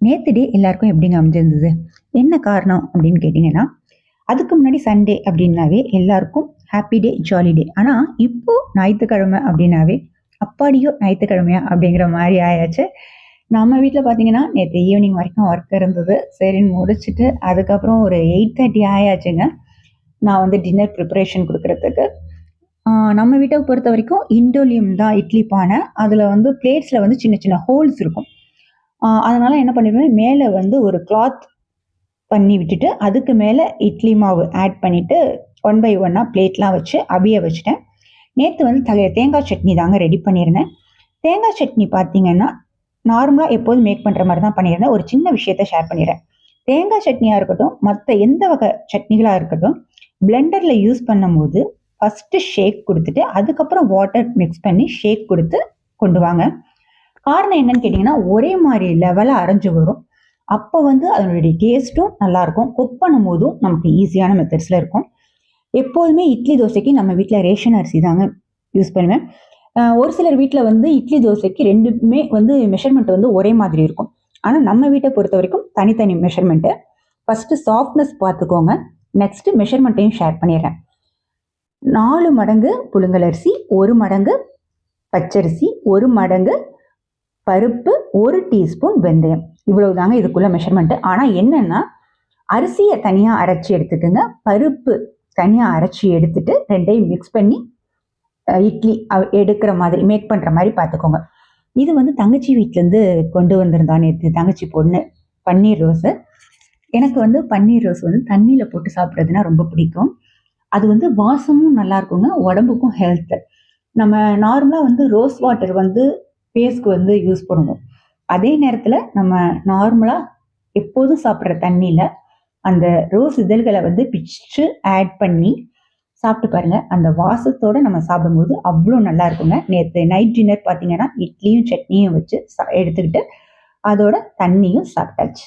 நேத்து டே எல்லாருக்கும் எப்படிங்க அமைஞ்சிருந்தது? என்ன காரணம் அப்படின்னு கேட்டீங்கன்னா, அதுக்கு முன்னாடி சண்டே அப்படின்னாவே எல்லாருக்கும் ஹாப்பி டே, ஜாலி டே. ஆனா, இப்போ ஞாயித்துக்கிழமை அப்படின்னாவே, அப்பாடியோ! ஞாயித்துக்கிழமையா அப்படிங்கிற மாரி ஆயாச்சு. நம்ம வீட்ல பார்த்தீங்கன்னா, நேத்து ஈவினிங் வரைக்கும் ஒர்க் இருந்தது. சரின்னு முடிச்சுட்டு, அதுக்கப்புறம் ஒரு 8:30 ஆயாச்சுங்க. நான் வந்து டின்னர் ப்ரிப்பரேஷன் குடுக்குறதுக்கு. ஆ நம்ம வீட்ட பொறுத்தவரைக்கும் இண்டோலியம் தான் இட்லி பானை. அதுல வந்து பிளேட்ஸ்ல வந்து சின்ன சின்ன ஹோல்ஸ் இருக்கும். அதனால என்ன பண்ணிருவேன், மேல வந்து ஒரு கிளாத் பண்ணி விட்டுட்டு, அதுக்கு மேல இட்லி மாவு ஆட் பண்ணிட்டு, ஒன் பை ஒன்னா பிளேட்லாம் வச்சு அவிய வச்சுட்டேன். நேத்து வந்து தேங்காய் சட்னி தாங்க ரெடி பண்ணியிருந்தேன். தேங்காய் சட்னி பார்த்தீங்கன்னா, நார்மலா எப்போதும் மேக் பண்ற மாரி தான் பண்ணியிருந்தேன். ஒரு சின்ன விஷயத்த ஷேர் பண்ணிறேன். தேங்காய் சட்னியா இருக்கட்டும், மத்த எந்த வகை சட்னிகளா இருக்கட்டும், பிளெண்டர்ல யூஸ் பண்ணும்போது, ஃபர்ஸ்ட்டு ஷேக் குடுத்துட்டு, அதுக்கப்புறம் வாட்டர் மிக்ஸ் பண்ணி ஷேக் குடுத்து கொண்டு வாங்க. காரணம் என்னன்னு கேட்டீங்கன்னா, ஒரே மாரி லெவலா அரைஞ்சு வரும். அப்ப வந்து அதனுடைய டேஸ்ட்டும் நல்லாருக்கும். குக் பண்ணும்போதும் நமக்கு ஈஸியான மெத்தட்ஸ்ல இருக்கும். எப்போதுமே இட்லி, தோசைக்கு நம்ம வீட்ல ரேஷன் அரிசி தாங்க யூஸ் பண்ணுவேன். ஒரு சிலர் வீட்ல வந்து இட்லி, தோசைக்கு 2மே வந்து மெஷர்மென்ட் வந்து ஒரே மாதிரி இருக்கும். ஆனா நம்ம வீட்ட பொறுத்தவரைக்கும் தனித்தனி மெஷர்மென்ட்டு. ஃபர்ஸ்ட்டு சாஃப்ட்னஸ் பார்த்துக்கோங்க. நெக்ஸ்ட் மெஷர்மென்ட்டையும் ஷேர் பண்ணிர்றேன். 4 மடங்கு புழுங்கல் அரிசி, 1 மடங்கு பச்சரிசி, 1 மடங்கு பருப்பு, 1 டீஸ்பூன் வெந்தயம். இவ்வளவுதாங்க இதுக்குள்ள மெஷர்மென்ட். ஆனா என்னன்னா, அரிசிய தனியா அரைச்சு எடுத்துக்கங்க. பருப்பு தனியா அரைச்சு எடுத்துட்டு 2யும் மிக்ஸ் பண்ணி இட்லி எடுக்கிற மாதிரி மேக் பண்ற மாரி பார்த்துக்கோங்க. இது வந்து தங்கச்சி வீட்லேருந்து கொண்டு வந்திருந்தா நேத்து தங்கச்சி பொண்ணு பன்னீர் ரோஸு. எனக்கு வந்து பன்னீர் ரோஸ் வந்து தண்ணீல போட்டு சாப்பிடுறதுன்னா ரொம்ப பிடிக்கும். அது வந்து வாசமும் நல்லா இருக்குங்க. உடம்புக்கும் ஹெல்த். நம்ம நார்மலா வந்து ரோஸ் வாட்டர் வந்து ஃபேஸ்க்கு வந்து யூஸ் பண்ணுவோம். அதே நேரத்துல நம்ம நார்மலா எப்போதும் சாப்பிடுற தண்ணீல அந்த ரோஸ் இதழ்கள வந்து பிச்சு ஆட் பண்ணி சாப்பிட்டு பாருங்க. அந்த வாசத்தோட நம்ம சாப்பிடும்போது அவ்ளோ நல்லா இருக்குங்க. நேத்து நைட் டின்னர் பார்த்தீங்கன்னா, இட்லியும், சட்னியும் வச்சு எடுத்துக்கிட்டு, அதோட தண்ணியும் சாப்பிட்டாச்சு.